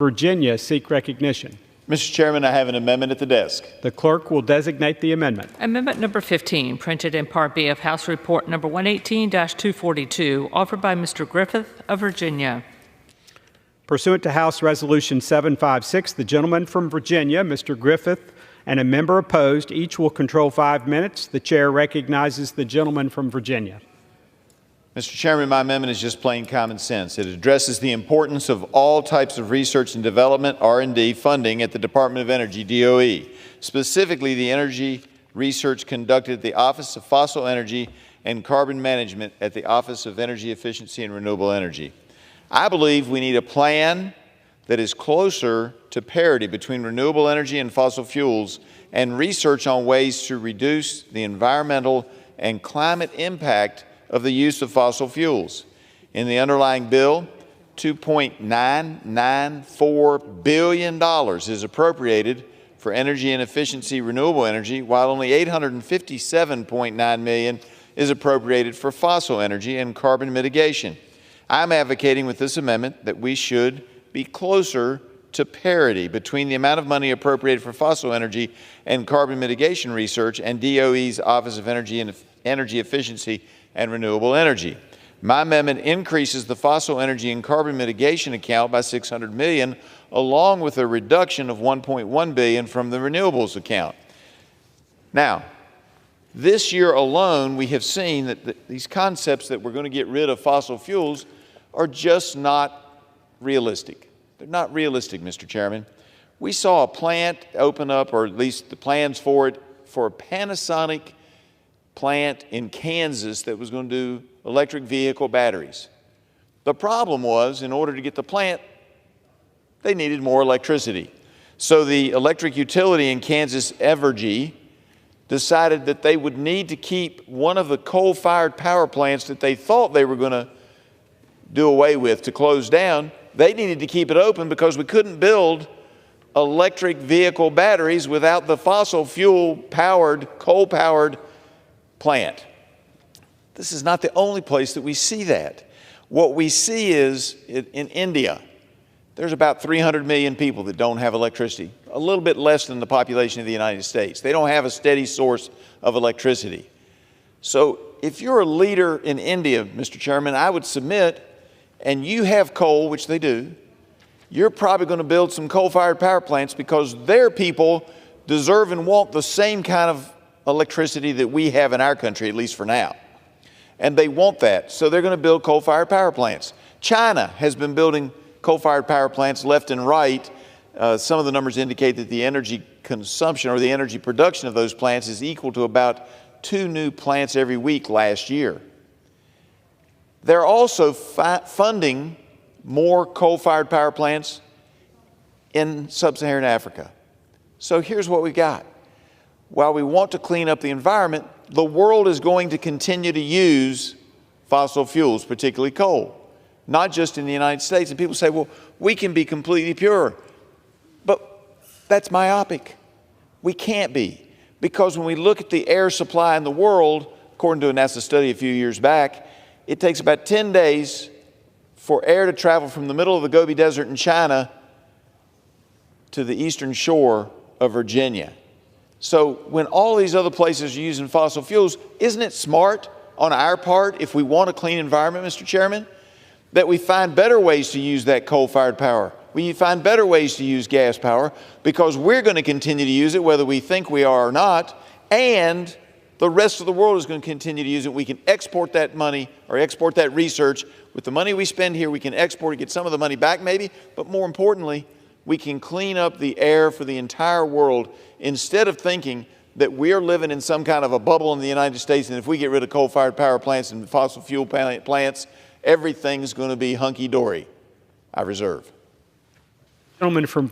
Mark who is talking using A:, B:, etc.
A: Virginia seek recognition.
B: Mr. Chairman, I have an amendment at the desk.
A: The clerk will designate the amendment.
C: Amendment number 15, printed in Part B of House Report number 118-242, offered by Mr. Griffith of Virginia.
A: Pursuant to House Resolution 756, the gentleman from Virginia, Mr. Griffith, and a member opposed, each will control 5 minutes. The chair recognizes the gentleman from Virginia.
B: Mr. Chairman, my amendment is just plain common sense. It addresses the importance of all types of research and development, R&D, funding at the Department of Energy, DOE, specifically the energy research conducted at the Office of Fossil Energy and Carbon Management at the Office of Energy Efficiency and Renewable Energy. I believe we need a plan that is closer to parity between renewable energy and fossil fuels and research on ways to reduce the environmental and climate impact of the use of fossil fuels. In the underlying bill, $2.994 billion is appropriated for energy and efficiency renewable energy, while only $857.9 million is appropriated for fossil energy and carbon mitigation. I'm advocating with this amendment that we should be closer to parity between the amount of money appropriated for fossil energy and carbon mitigation research and DOE's Office of Energy and Energy Efficiency and Renewable Energy. My amendment increases the fossil energy and carbon mitigation account by $600 million, along with a reduction of $1.1 billion from the renewables account. Now, this year alone, we have seen that these concepts that we're going to get rid of fossil fuels are just not realistic. They're not realistic, Mr. Chairman. We saw a plant open up, or at least the plans for it, for a Panasonic plant in Kansas that was going to do electric vehicle batteries. The problem was, in order to get the plant, they needed more electricity. So the electric utility in Kansas, Evergy, decided that they would need to keep one of the coal-fired power plants that they thought they were going to do away with to close down. They needed to keep it open because we couldn't build electric vehicle batteries without the fossil fuel-powered, coal-powered plant. This is not the only place that we see that. What we see is in India, there's about 300 million people that don't have electricity, a little bit less than the population of the United States. They don't have a steady source of electricity. So if you're a leader in India, Mr. Chairman, I would submit, and you have coal, which they do, you're probably going to build some coal-fired power plants because their people deserve and want the same kind of electricity that we have in our country, at least for now. And they want that, so they're going to build coal-fired power plants. China has been building coal-fired power plants left and right. Some of the numbers indicate that the energy consumption or the energy production of those plants is equal to about 2 new plants every week last year. They're also funding more coal-fired power plants in sub-Saharan Africa. So here's what we got. While we want to clean up the environment, the world is going to continue to use fossil fuels, particularly coal, not just in the United States. And people say, well, we can be completely pure. But that's myopic. We can't be. Because when we look at the air supply in the world, according to a NASA study a few years back, it takes about 10 days for air to travel from the middle of the Gobi Desert in China to the eastern shore of Virginia. So when all these other places are using fossil fuels, isn't it smart on our part, if we want a clean environment, Mr. Chairman, that we find better ways to use that coal-fired power? We find better ways to use gas power because we're going to continue to use it whether we think we are or not, and the rest of the world is going to continue to use it. We can export that money or export that research. With the money we spend here, we can export it, get some of the money back maybe, but more importantly, we can clean up the air for the entire world instead of thinking that we're living in some kind of a bubble in the United States, and if we get rid of coal-fired power plants and fossil fuel plants, everything's going to be hunky-dory. I reserve.
A: Gentleman from